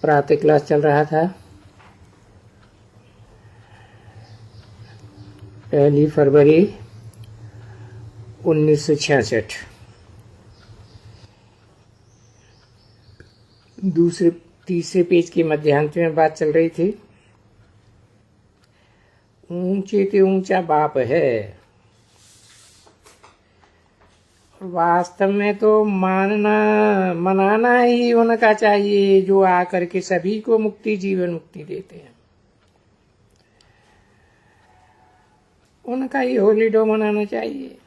प्रातः क्लास चल रहा था। 1 फरवरी 1966। तीसरे पेज के मध्यांत में बात चल रही थी। ऊंचे ते ऊंचा बाप है, वास्तव में तो मनाना ही उनका चाहिए जो आकर के सभी को जीवन मुक्ति देते हैं। उनका ही होलीडे मनाना चाहिए।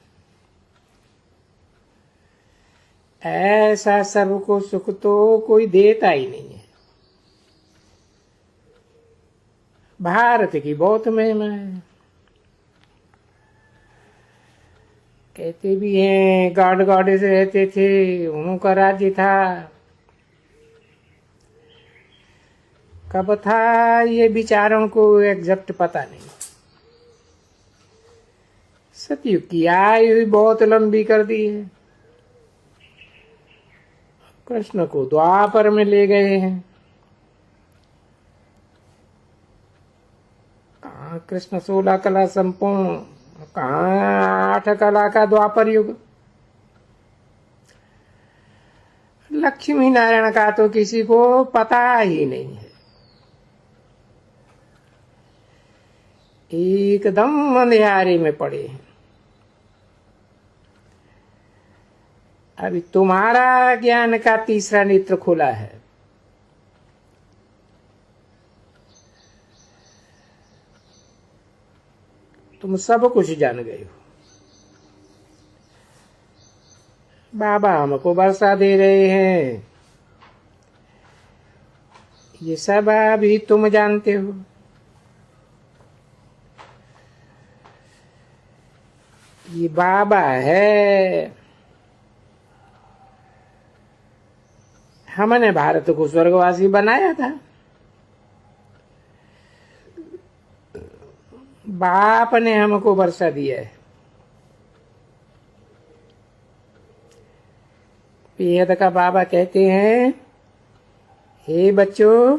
ऐसा सर्व को सुख तो कोई देता ही नहीं है। भारत की बहुत महिमा है। कहते भी हैं गॉड गॉडेस रहते थे, उनका राज्य था। कब था ये विचारों को एग्जैक्ट पता नहीं। सतयुग की आयु बहुत लंबी कर दी है। कृष्ण को द्वापर में ले गए हैं। कहाँ कृष्ण 16 कला संपूर्ण, कहाँ 8 कला का द्वापर युग। लक्ष्मी नारायण का तो किसी को पता ही नहीं है। एकदम अंधेरे में पड़े हैं। अभी तुम्हारा ज्ञान का तीसरा नेत्र खुला है। तुम सब कुछ जान गए हो। बाबा हमको वर्षा दे रहे हैं, ये सब अभी तुम जानते हो। ये बाबा है। हमने भारत को स्वर्गवासी बनाया था। बाप ने हमको वर्षा दिया है। वेद का बाबा कहते हैं, हे बच्चों,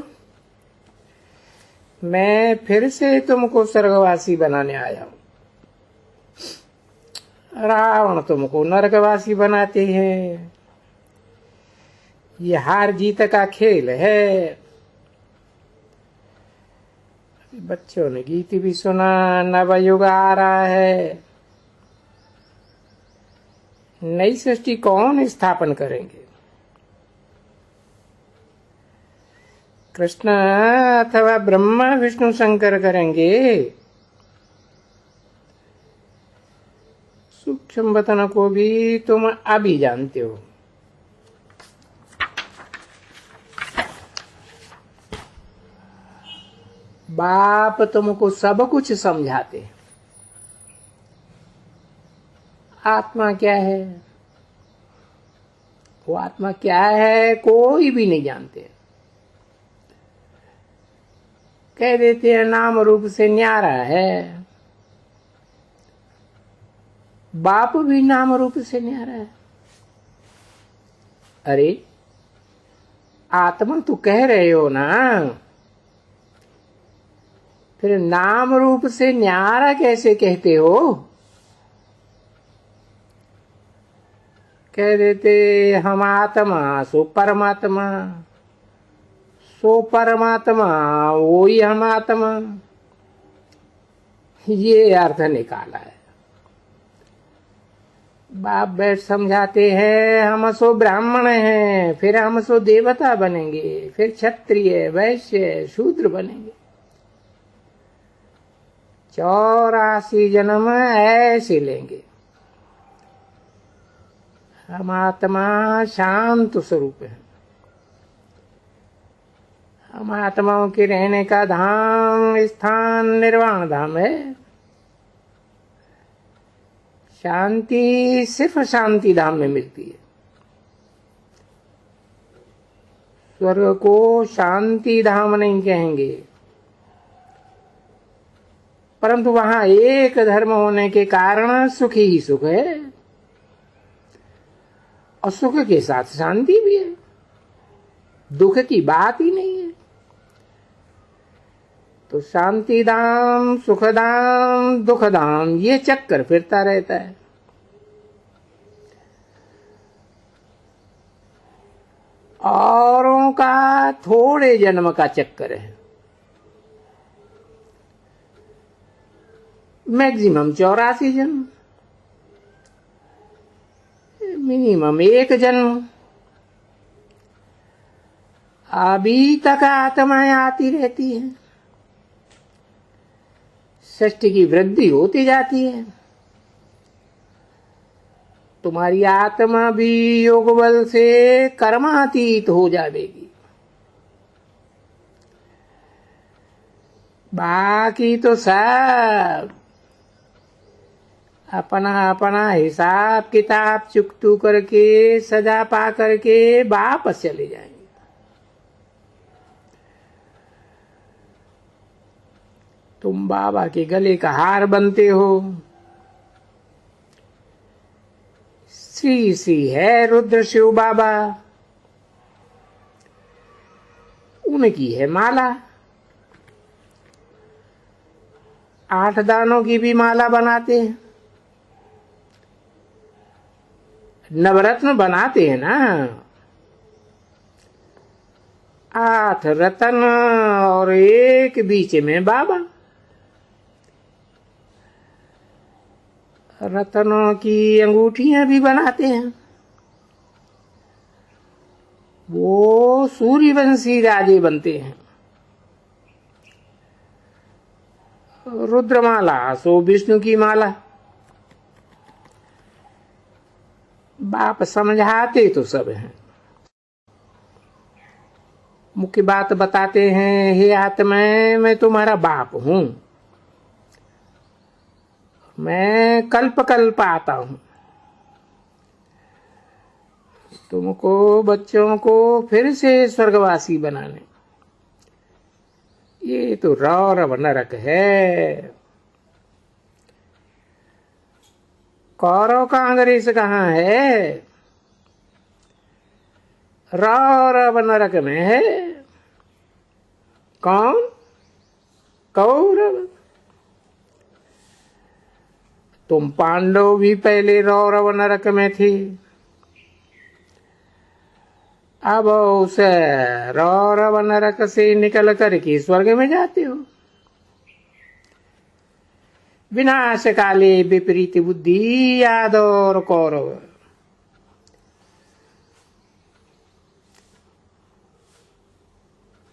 मैं फिर से तुमको स्वर्गवासी बनाने आया हूं। रावण तुमको नरकवासी बनाते हैं। ये हार जीत का खेल है। बच्चों ने गीत भी सुना, नवयुग आ रहा है। नई सृष्टि कौन स्थापन करेंगे? कृष्ण अथवा ब्रह्मा विष्णु शंकर करेंगे? सूक्ष्म वतन को भी तुम अभी जानते हो। बाप तुमको सब कुछ समझाते। आत्मा क्या है? वो आत्मा क्या है कोई भी नहीं जानते। कह देते हैं नाम रूप से न्यारा है। बाप भी नाम रूप से न्यारा है। अरे आत्मा तो कह रहे हो ना, फिर नाम रूप से न्यारा कैसे कहते हो? कह देते हम आत्मा सो परमात्मा, सो परमात्मा वही हम आत्मा। ये अर्थ निकाला है। बाप बैठ समझाते हैं हम सो ब्राह्मण हैं, फिर हम सो देवता बनेंगे, फिर क्षत्रिय वैश्य शूद्र बनेंगे। 84 जन्म ऐसे लेंगे। हम आत्मा शांत स्वरूप है। हम आत्माओं के रहने का धाम स्थान निर्वाण धाम है। शांति सिर्फ शांति धाम में मिलती है। स्वर्ग को शांति धाम नहीं कहेंगे, परंतु वहां एक धर्म होने के कारण सुख ही सुख है और सुख के साथ शांति भी है। दुख की बात ही नहीं है। तो शांति धाम, सुख धाम, दुख धाम, ये चक्कर फिरता रहता है। औरों का थोड़े जन्म का चक्कर है, मैक्सिमम 84 जन्म, मिनिमम 1 जन्म। अभी तक आत्माएं आती रहती हैं, सृष्टि की वृद्धि होती जाती है। तुम्हारी आत्मा भी योग बल से कर्मातीत हो जाएगी। बाकी तो सब अपना अपना हिसाब किताब चुकतू करके सजा पा करके वापस चले जाएंगे। तुम बाबा के गले का हार बनते हो। श्री श्री है रुद्र शिव बाबा, उनकी है माला। 8 दानों की भी माला बनाते हैं, नवरत्न बनाते हैं ना। 8 रतन और एक बीच में बाबा। रतनों की अंगूठियां भी बनाते हैं। वो सूर्यवंशी राजे बनते हैं। रुद्रमाला सो विष्णु की माला। बाप समझाते तो सब हैं, मुख्य बात बताते हैं। हे आत्माएं, मैं तुम्हारा बाप हूं, मैं कल्प कल्प आता हूं तुमको बच्चों को फिर से स्वर्गवासी बनाने। ये तो रौरव नरक है। कौरव का अंग्रेज कहाँ है? रौरव नरक में है। कौन? कौरव। तुम पांडव भी पहले रौरव नरक में थे, अब उस रौरव नरक से निकल करके स्वर्ग में जाते हो। विनाश काले विपरीत बुद्धि यादव और कौरव।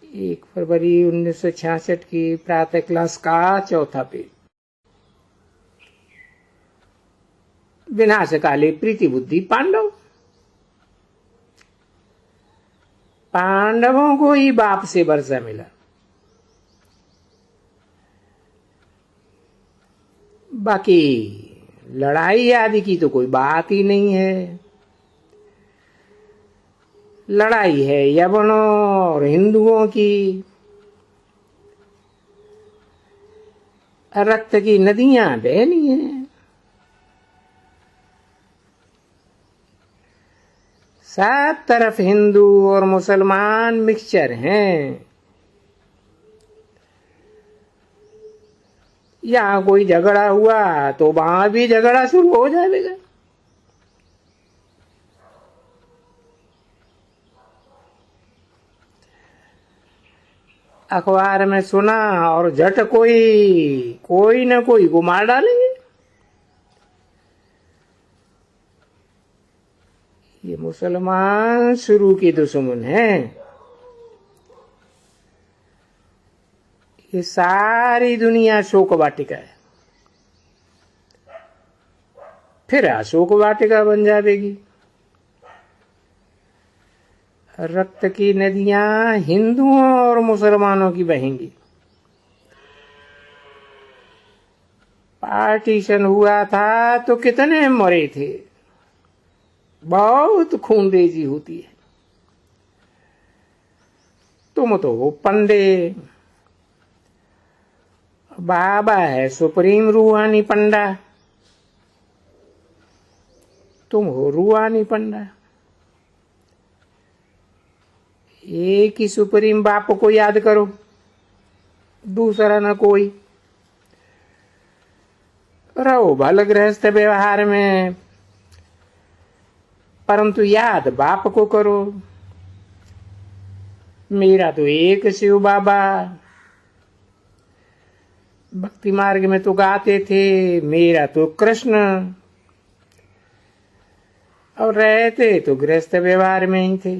1 फरवरी 1966 की प्रातः क्लास का 4था पेज। विनाश काले प्रीति बुद्धि पांडव। पांडवों को ही बाप से वर्षा मिला। बाकी लड़ाई आदि की तो कोई बात ही नहीं है। लड़ाई है यवनों और हिंदुओं की। रक्त की नदियां बहनी हैं। सब तरफ हिंदू और मुसलमान मिक्सचर हैं। यहां कोई झगड़ा हुआ तो वहां भी झगड़ा शुरू हो जाएगा। अखबार में सुना और झट कोई न कोई को मार डालेंगे। ये मुसलमान शुरू के दुश्मन हैं। ये सारी दुनिया शोक वाटिका है, फिर अशोक वाटिका बन जाएगी। रक्त की नदियां हिंदुओं और मुसलमानों की बहेंगी। पार्टीशन हुआ था तो कितने मरे थे। बहुत खूनरेजी होती है। तुम तो हो पंडे, बाबा है सुप्रीम रूहानी पंडा, तुम हो रूहानी पंडा। एक ही सुप्रीम बाप को याद करो, दूसरा न कोई। रहो भल गृहस्थ व्यवहार में, परंतु याद बाप को करो। मेरा तो एक शिव बाबा। भक्ति मार्ग में तो गाते थे मेरा तो कृष्ण, और रहते तो गृहस्थ व्यवहार में ही थे।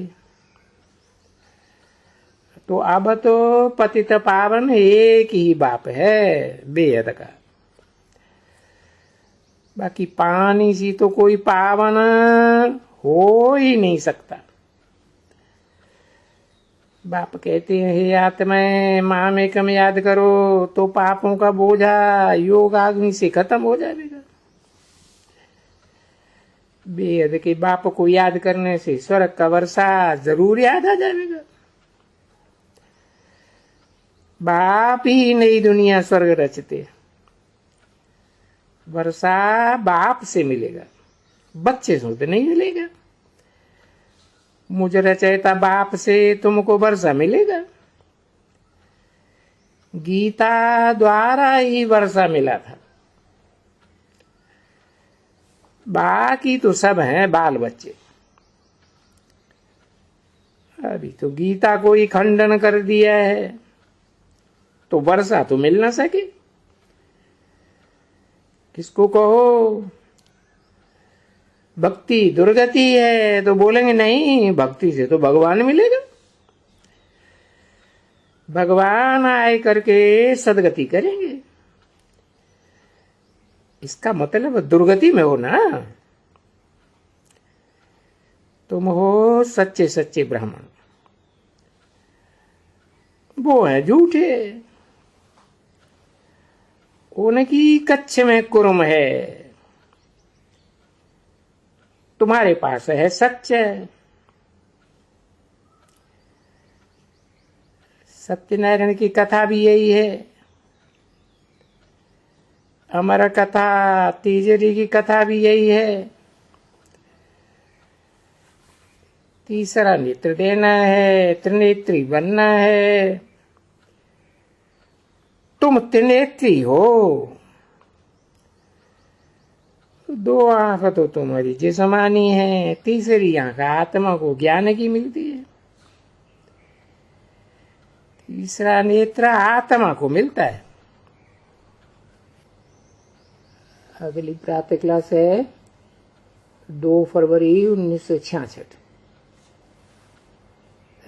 तो अब तो पतित पावन एक ही बाप है बेहद का। बाकी पानी से तो कोई पावन हो ही नहीं सकता। बाप कहते हैं हे आत्माएं मामेकम याद करो तो पापों का बोझा योग अग्नि से खत्म हो जाएगा। बेहद के बाप को याद करने से स्वर्ग का वर्षा जरूर याद आ जाएगा। बाप ही नई दुनिया स्वर्ग रचते। वर्षा बाप से मिलेगा, बच्चे से तो नहीं मिलेगा। मुझे रचयिता बाप से तुमको वर्षा मिलेगा। गीता द्वारा ही वर्षा मिला था। बाकी तो सब हैं बाल बच्चे। अभी तो गीता को ही खंडन कर दिया है तो वर्षा तो मिल ना सके। किसको कहो भक्ति दुर्गति है तो बोलेंगे नहीं भक्ति से तो भगवान मिलेगा। भगवान आए करके सदगति करेंगे। इसका मतलब दुर्गति में हो ना। तुम हो सच्चे सच्चे ब्राह्मण, वो है झूठे। उनकी कच्छ में कुर्म है, तुम्हारे पास है सच्चे। सत्यनारायण की कथा भी यही है। अमर कथा तीजरी की कथा भी यही है। तीसरा नेत्र देना है, त्रिनेत्री बनना है। तुम त्रिनेत्री हो। दो आंख तो तुम्हारी जिस्मानी है, तीसरी आंख आत्मा को ज्ञान की मिलती है। तीसरा नेत्र आत्मा को मिलता है। अगली प्रातः क्लास है 2 फरवरी 1966।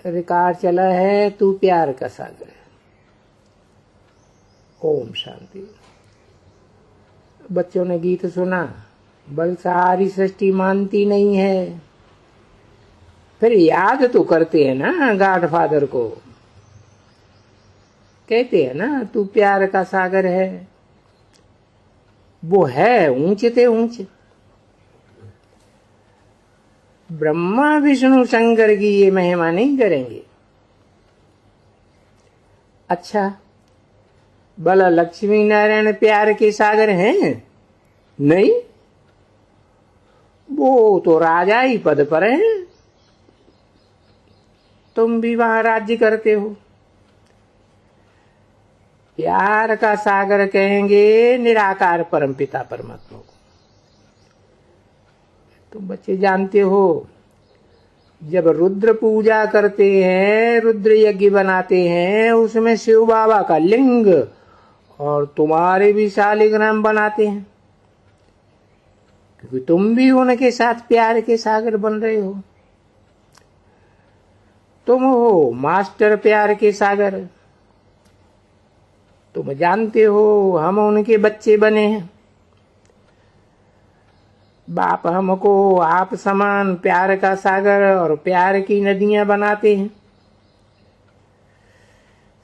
रिकॉर्ड चला है तू प्यार का सागर। ओम शांति। बच्चों ने गीत सुना। बल सारी सृष्टि मानती नहीं है, फिर याद तो करते हैं ना गॉड फादर को। कहते हैं ना तू प्यार का सागर है। वो है ऊंचे ते ऊंचे। ब्रह्मा विष्णु शंकर की ये महिमा नहीं करेंगे। अच्छा भला लक्ष्मी नारायण प्यार के सागर हैं? नहीं, वो तो राजा ही पद पर हैं। तुम भी वहां राज्य करते हो। प्यार का सागर कहेंगे निराकार परमपिता परमात्मा को। तुम बच्चे जानते हो जब रुद्र पूजा करते हैं, रुद्र यज्ञ बनाते हैं, उसमें शिव बाबा का लिंग और तुम्हारे भी शालिग्राम बनाते हैं, क्योंकि तुम भी उनके साथ प्यार के सागर बन रहे हो। तुम हो मास्टर प्यार के सागर। तुम जानते हो हम उनके बच्चे बने हैं। बाप हमको आप समान प्यार का सागर और प्यार की नदियां बनाते हैं।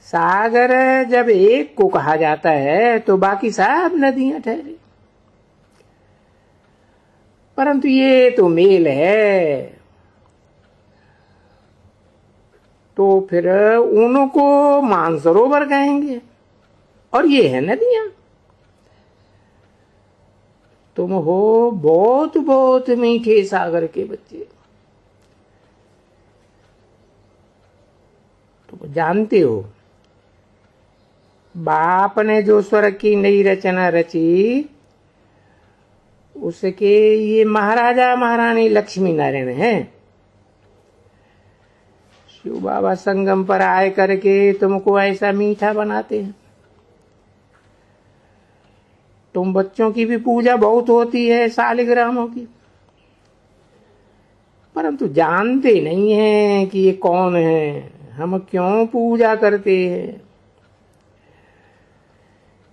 सागर जब एक को कहा जाता है तो बाकी सब नदियां ठहरे। परंतु ये तो मेल है, तो फिर उनको मानसरोवर कहेंगे और ये है नदियां। तुम हो बहुत बहुत मीठे सागर के बच्चे। तुम जानते हो बाप ने जो स्वर्ग की नई रचना रची, उसके ये महाराजा महारानी लक्ष्मी नारायण हैं। शिव बाबा संगम पर आए करके तुमको ऐसा मीठा बनाते हैं। तुम बच्चों की भी पूजा बहुत होती है, शालिग्रामों की, परंतु जानते नहीं हैं कि ये कौन है, हम क्यों पूजा करते हैं।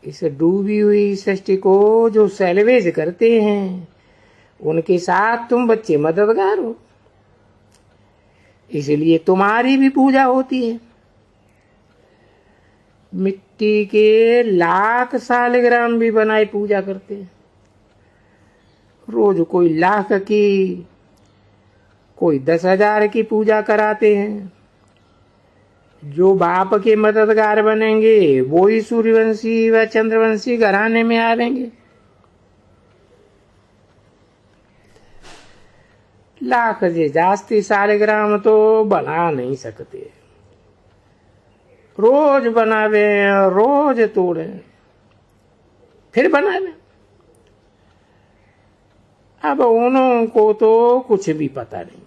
इस डूबी हुई सृष्टि को जो सैल्वेज करते हैं, उनके साथ तुम बच्चे मददगार हो, इसलिए तुम्हारी भी पूजा होती है। मिट्टी के लाख शालिग्राम भी बनाए पूजा करते हैं। रोज कोई लाख की, कोई 10,000 की पूजा कराते हैं। जो बाप के मददगार बनेंगे वो ही सूर्यवंशी व चंद्रवंशी घराने में आवेंगे। लाख से जास्ती शालिग्राम तो बना नहीं सकते। रोज बनावे, रोज तोड़े, फिर बनावे। अब उन्हों को तो कुछ भी पता नहीं है।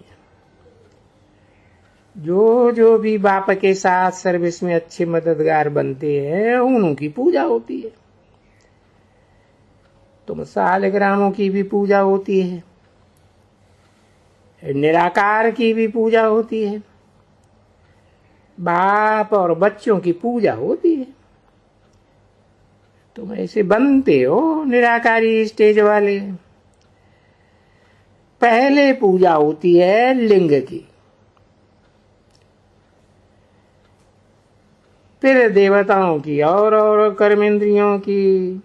जो भी बाप के साथ सर्विस में अच्छे मददगार बनते हैं, उन्हों की पूजा होती है। तुम शालिग्रामों की भी पूजा होती है, निराकार की भी पूजा होती है, बाप और बच्चों की पूजा होती है। तुम ऐसे बनते हो निराकारी स्टेज वाले। पहले पूजा होती है लिंग की, फिर देवताओं की और कर्मेंद्रियों की।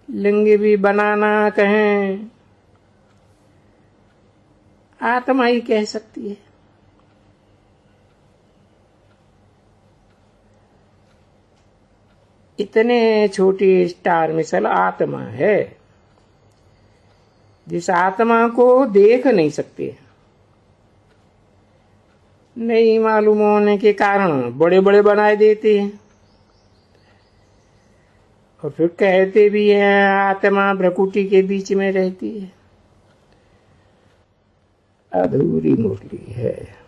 लिंग भी बनाना कहें, आत्मा ही कह सकती है। इतने छोटी स्टार मिसल आत्मा है, जिस आत्मा को देख नहीं सकते। नहीं मालूम होने के कारण बड़े बड़े बनाए देते हैं, और फिर कहते भी हैं आत्मा भ्रकुटी के बीच में रहती है। अधूरी मुरली है।